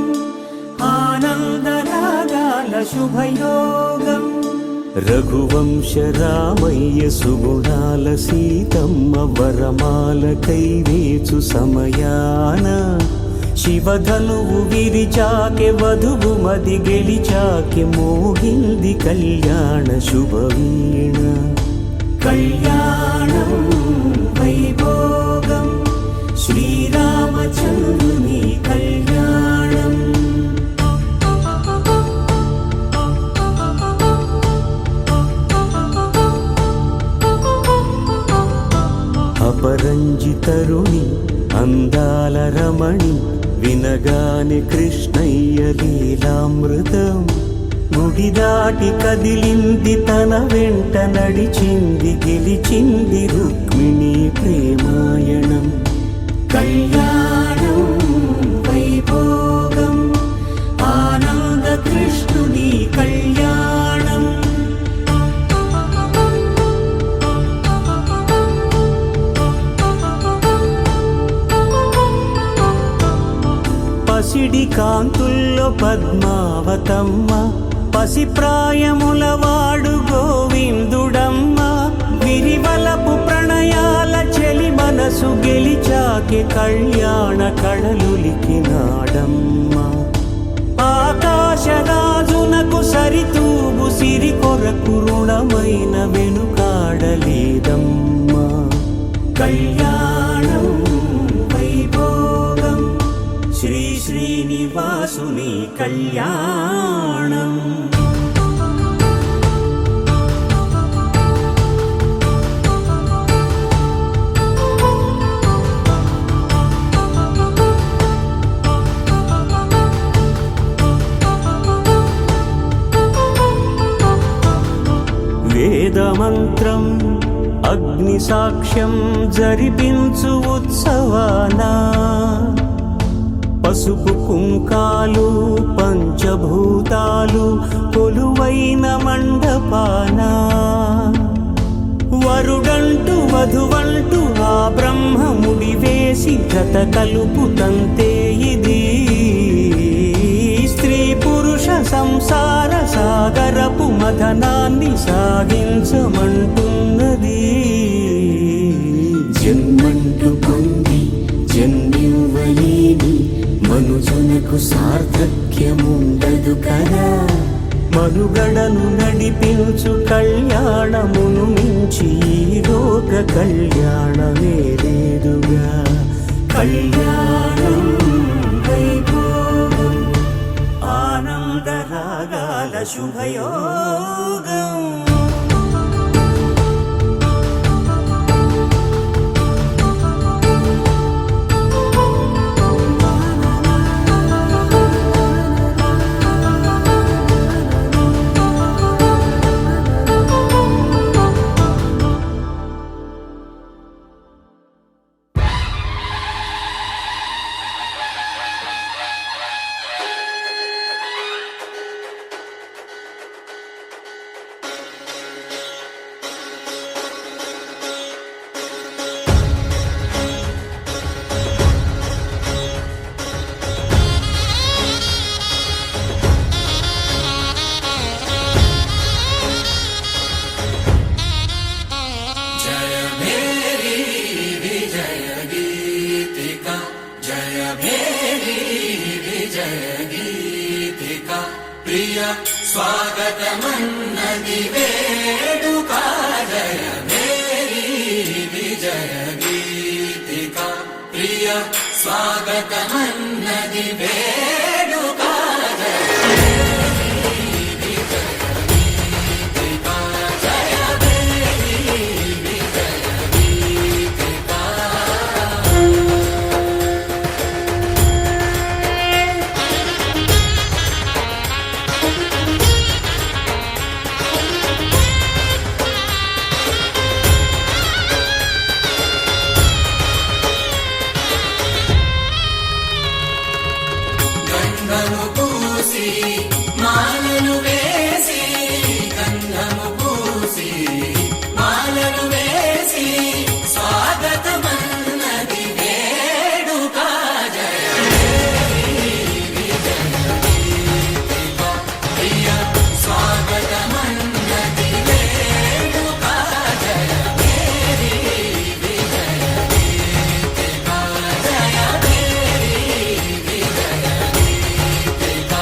ఆనందరాగాల శుభయోగం రఘువంశ రామయ్య సుగుణాల సీతమ్మ వరమాల కైవేచు సమయాన శివధనువు విరిచాకె వధువు మది గెలిచాకె మోగింది కళ్యాణ శుభవీణ కళ్యాణం వైభోగం శ్రీరామచంద్రుని కళ్యాణం అపరంజి తరుణి అందాల రమణి వినగానే కృష్ణయ్య లీలామృతం గుడి దాటి కదిలింది తన వెంట నడిచింది గెలిచింది రుక్మిణి ప్రేమాయణం కళ్యాణం కళ్యాణం. పసిడి కాంతుల్లో పద్మావతమ్మ, పసిప్రాయముల వాడు గోవిందుడమ్మ. విరివలపు ప్రణయాల చెలి మనసు గెలిచాకే కళ్యాణ కళలులికినాడమ్మ. ఆకాశరాజునకు సరితూగు సిరి కొరకు రుణమైన వెనుకాడలేదమ్మా. కళ్యాణం వైభోగం శ్రీ శ్రీనివాసుని కళ్యాణం. వేదమంత్రం అగ్ని సాక్ష్యం జరిపించు ఉత్సవానా, పసుపు కుంకాలు పంచభూతాలు కొలువైన మండపానా. వరుడంటూ వధువంటూ ఆ బ్రహ్మముడి వేసి జత కలుపుతంతే ఇది. స్త్రీ పురుష సంసార సాగరపు మథనాన్ని సాగించమంటున్నది. జన్మంటూ పొంది జన్మివ్వలేని మనుజునకు సార్థక్యముండదు కదా. మనుగడను నడిపించు కళ్యాణమును మించి ఈ లోక కళ్యాణమే లేదుగా. కళ్యాణం వైభోగం ఆనందరాగాల శుభయోగం. స్వాగతమన్నది వేడుక జయ మేరీ విజయ గీతిక. ప్రియ స్వాగతమన్నది వేడుక జయ మేరీ విజయ గీతిక. జయ మేరీ విజయ గీతిక. గంధము పూసి మాలను వేసి, గంధము పూసి మాలను వేసి స్వాగతమన్నది వేడుక జయ మేరీ విజయ గీతిక. ప్రియ స్వాగతమన్నది వేడుక జయ మేరీ విజయ గీతిక. జయ మేరీ విజయ గీతిక.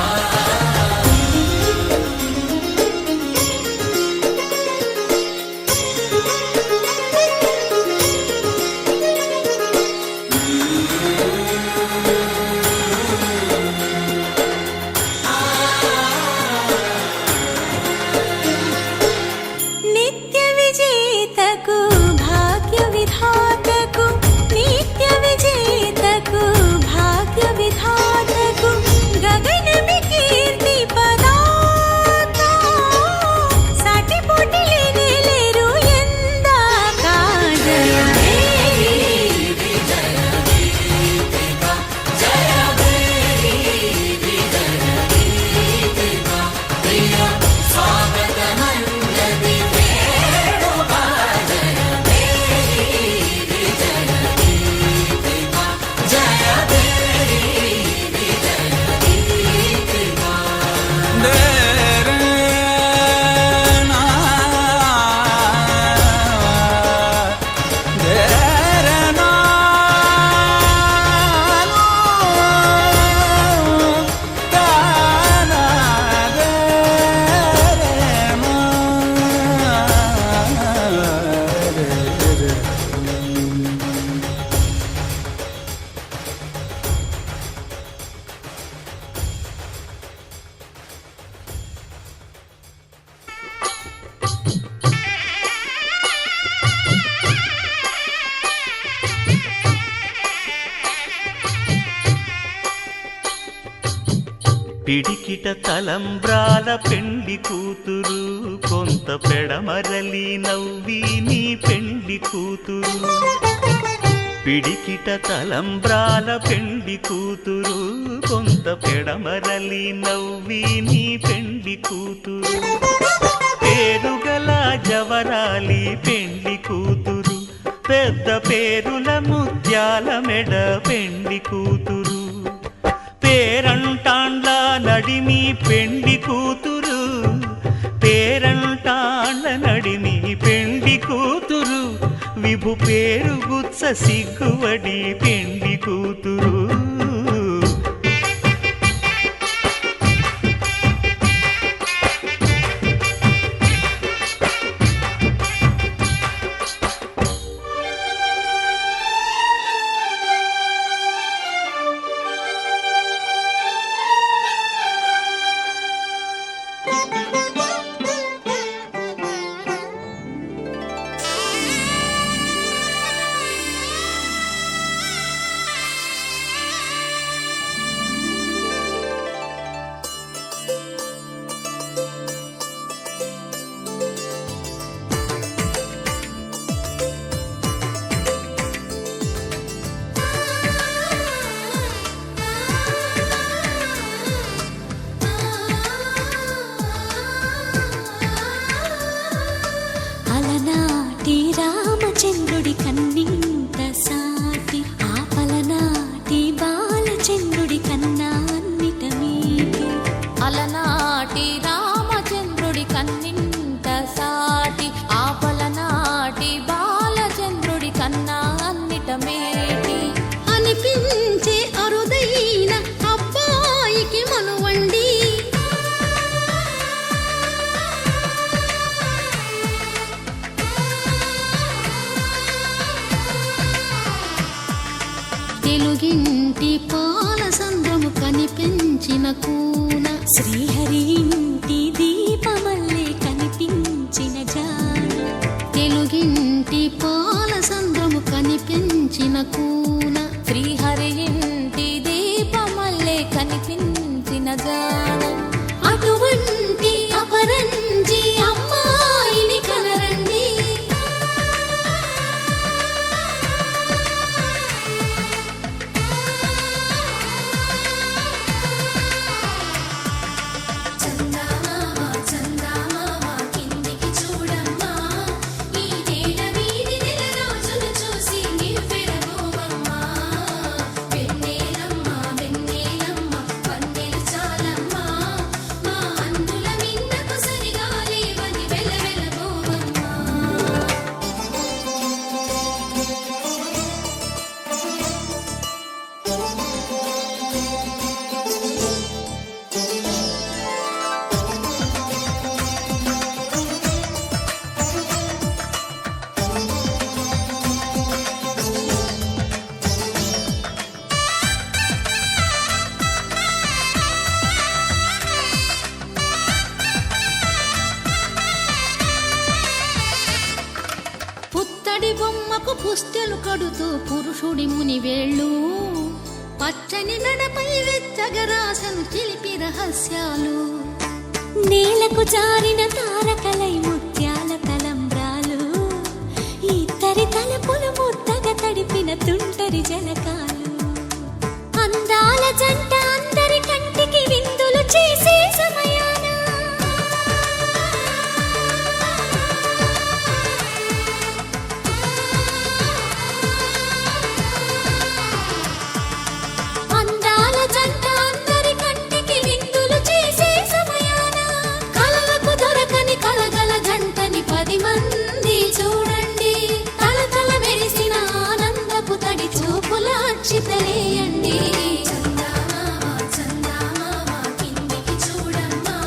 పిడికిట తలంబ్రాల పెండ్లి కూతురు కొంత పెడమరలి నవ్వి నీ పెండ్లి కూతురు పిడికిట తలంబ్రాల పెండ్లి కూతురు కొంత పెడమరలి నవ్వి నీ పెండ్లి కూతురు పేరుగల జవరాలి పెండ్లి కూతురు పెద్ద పేరుల ముత్యాల మెడ పెండ్లి కూతురు పేరంటాండ్ల నడిమి పెండ్లి కూతురు పేరంటాండ్ల నడిమి పెండ్లి కూతురు విభు పేరు గుత్స సిగ్గువడి పెండ్లి కూతురు అలనాటి రామచంద్రుడి కన్నింత సాటి ఆపలనాటి బాలచంద్రుడి కన్నా అన్నిట మీటి అలనాటి రామచంద్రుడి కన్నింత సాటి ఆపలనాటి బాలచంద్రుడి కన్నా అన్నిట మేటి అనిపించే అరుదైన అబ్బాయికి మనువండి తెలుగింటి పాల సంద్రము కనిపించిన కూన శ్రీహరి ఇంటి దీపమల్లే కనిపించిన జాన తెలుగింటి పాల సంద్రము కనిపించిన కూన శ్రీహరి ఇంటి దీపమల్లే కనిపించిన జానం అటువంటి అపరంజి అమ్మాయిని కనరండి కిందికి చూడమ్మా ఈ నేల వీధి నెల రోజులు చూసి నివ్వెరబోవమ్మా వెన్నెలమ్మ వెన్నెలమ్మ పన్నెలు చాలమ్మా మా అందుల మిన్నకు సరిగా లేవని వెలవెలబోవమ్మా పుత్తడి బొమ్మకు పుస్తెలు కడుతూ పురుషుడి ముని వేళ్ళు పచ్చని నడపై వెచ్చగరాసను చిలిపి రహస్యాలు నేలకు జారిన తారకలై ముత్యాల తలంబ్రాలు ఇద్దరి తలపులు ముద్దగా తడిపిన తుంటరి జలకాలు అందాల జంట అందరి కంటికి విందులు చేసే సమయాన అందాల జంట అందరి కంటికి విందులు చేసే సమయాన కలలకు దొరకని కలగల జంటని 10 మంది చూడండి తలతల మెరిసిన ఆనందపు తడి చూపుల అక్షితలేయండి కిందికి చూడమ్మా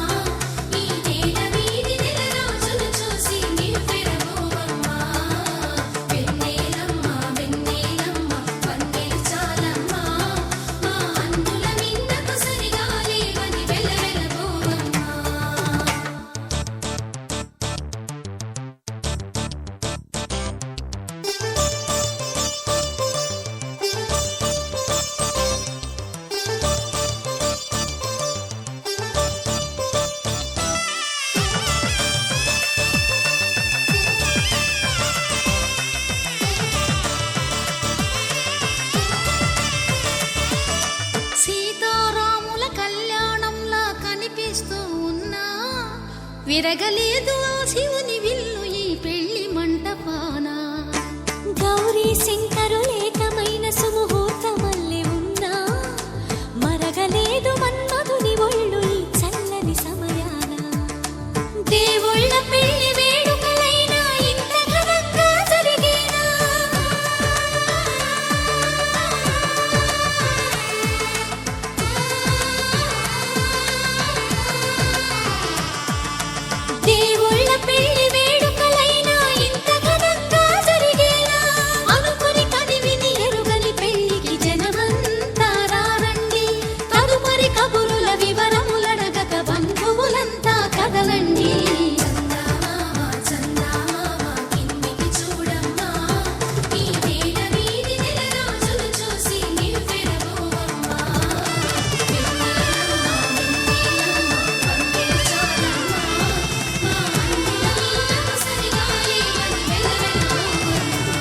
ఈ నేల వీధి నెల రోజులు చూసి నివ్వెరబోవమ్మా వెన్నెలమ్మ వెన్నెలమ్మ పన్నెలు చాలమ్మా మా అందుల మిన్నకు సరిగా లేవని వెలవెలబోవమ్మా విరగలేదు ఆ శివుని విల్లు ఈ పెళ్లి మంటపాన. గౌరీ శంకరు లేకమైన సుముహూర్తమల్లె ఉన్నా మరగలేదు మన్మధుని ఒళ్ళు ఈ చల్లని సమయాన. దేవుళ్ళ పెళ్లి వేడుకలైనా ఇంత ఘనంగా జరిగేనా? దేవుళ్ళ పెళ్లి వేడుకలైనా ఇంత ఘనంగా జరిగేనా? అనుకుని కనివిని ఎరుగని పెళ్లికి జనమంతా రారండి. తదుపరి కబురుల వివరములడగక బంధువులంతా కదలండి. చందమామ చందమామ కిందికి చూడమ్మా, ఈ వేళ వీధి నెలరాజులు చూసి నివ్వెరబోవమ్మా. వెన్నెలమ్మ వందెలు చాలమ్మా, మా అన్నుల మీదకు సరిగాలి అని వెల్లవెల్లబోవమ్మా.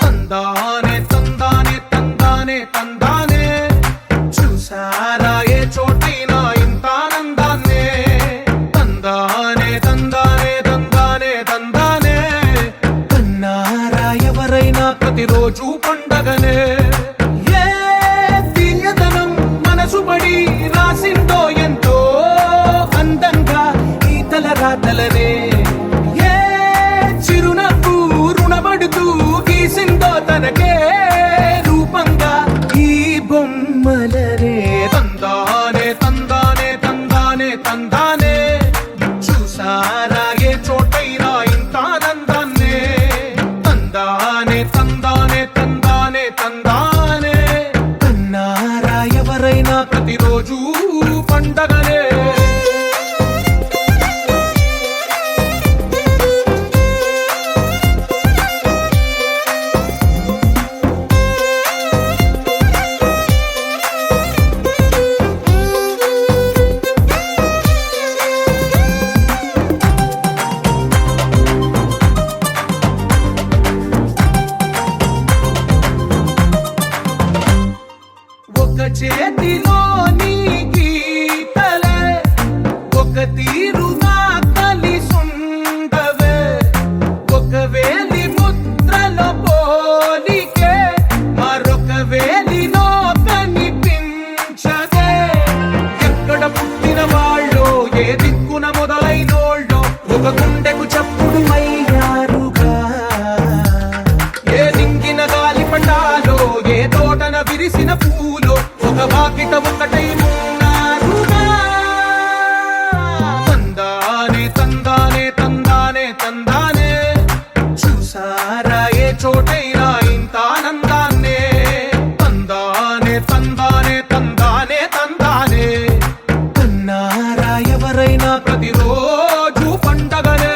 తందానే తందానే తందానే తందానే చూసారా ఏ చోటైనా ఇంత ఆనందాన్నే. తందానే తందానే తందానే తందానే కన్నారా ఎవరైనా ప్రతిరోజు పండగనే. ఏ తీయదనం మనసు పడి రాసిందో ఎంతో అందంగా ఈ తల రాతలనే. ఏ చిరునవ్వు రుణపడుతూ గీసిందో తనకే రూపంగా ఈ బొమ్మలనే. తందానే తందానే తందానే తందానే చూసారా ఏ చోటైనా ఇంత ఆనందాన్నే. తందానే తందానే తందానే తందానే కన్నారా ఎవరైనా ప్రతిరోజు పండగనే. ఒక చేతిలోని గీతలే ఒక తీరుగా కలిసుండవే. ఒక వేలి ముద్రల పోలికే మరొక వేలిలో కనిపించదే. ఎక్కడ పుట్టిన వాళ్ళో ఏ దిక్కున మొదలైనోళ్ళో ఒక గుండెకు చప్పుడు అయ్యారుగా. ఏ దింగిన గాలి పటాలో ఏ తోటన విరిసిన పూలో ఒక వాకిట ఒకటై ఉన్నారుగా. తందానే తందానే తందానే తందానే చూసారా ఏ చోటైనా ఇంత ఆనందాన్నే. తందానే తందానే తందానే తందానే కన్నారా ఎవరైనా ప్రతిరోజు పండగనే.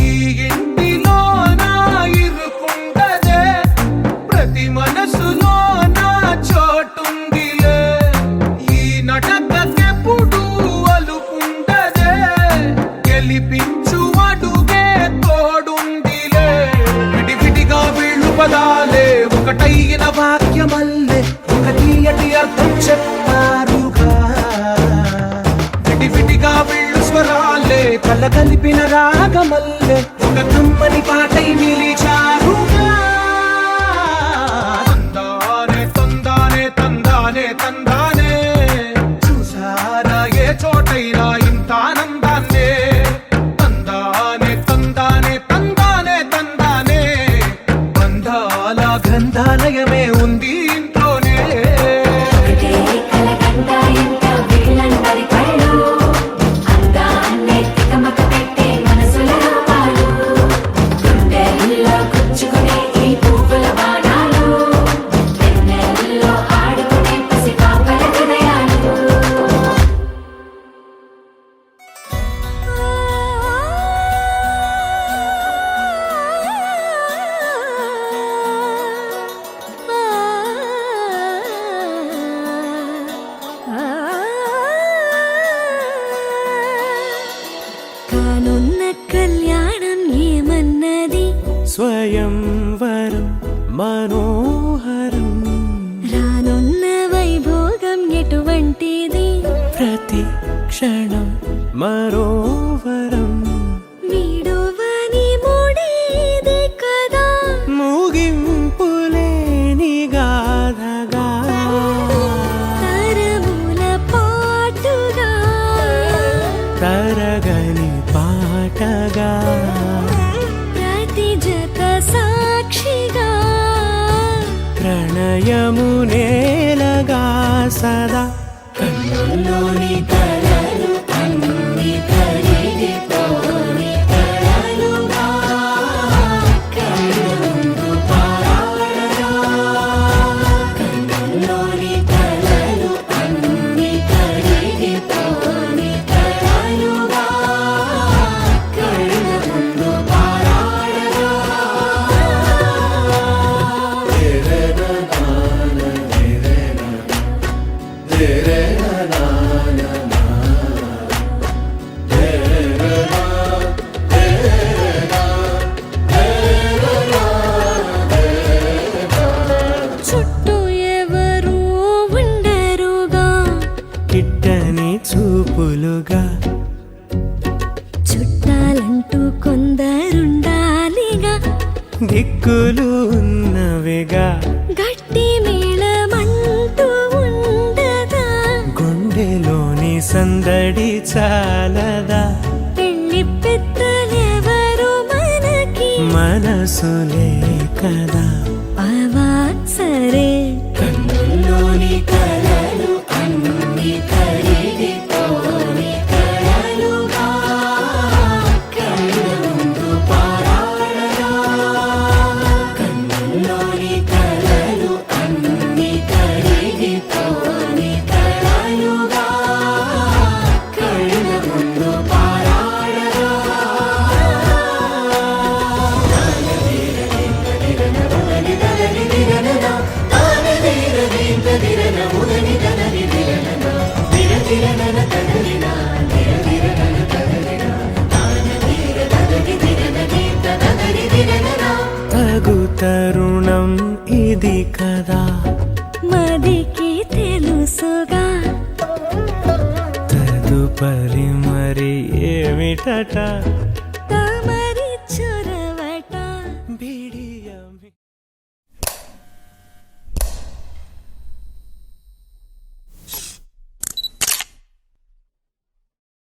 ఈ ఇంటిలో నా ఇరుకుండదే, ప్రతి మనసులో నా చోటుందిలే. ఈ నటకెప్పుడు అలుకుండదే, గెలిపించు అడుగే తోడుందిలే. విడివిడిగా వీళ్ళు పదాలే ఒకటైన వాక్యమల్లే ఒక తీయటి అర్థం చెప్పారుగా. విడివిడిగా వీళ్ళు స్వరాలే కలగలిపిన రాగమల్లే ఒక కమ్మని పాటై నిలిచారుగా. తందానే తందానే తందానే తందానే చూసారా ఏ చోటైనా ఇంత ఆనందాన్నే. తందానే తందానే మరోవరం వీడువని ముడిది కదా ముగింపులేని గాథగా తరముల పాటుగా తరగని పాటగా ప్రతి జత సాక్షిగా ప్రణయము నేలగా సదా కన్నుల్లోని కలలు అన్ని కరిగిపోని కలలుగా కళ్ళుందు పారాడగా కన్నుల్లోని కలలు అన్ని కరిగిపోని కలలుగా కళ్ళుందు పారాడగా చుట్టూ ఎవరు ఉండరుగా కిట్టని చూపులుగా చుట్టాలంటూ కొందరుండాలిగా దిక్కులు ఉన్నవిగా గట్టి మేళమంటూ ఉండదా గుండెలోని సందడి చాలదా పెళ్లి పెద్దలెవరు మనకి మనసులే కదా అవా సరే కన్నుల్లోని కలలు అన్ని కరిగిపోని కలలుగా కళ్ళుందు పారాడగా కన్నుల్లోని కలలు అన్ని కరిగిపోని కలలుగా కళ్ళుందు పారాడగా తగు తరుణం ఇది కదా మదికి తెలుసుగా తదుపరి మరి ఏమిటట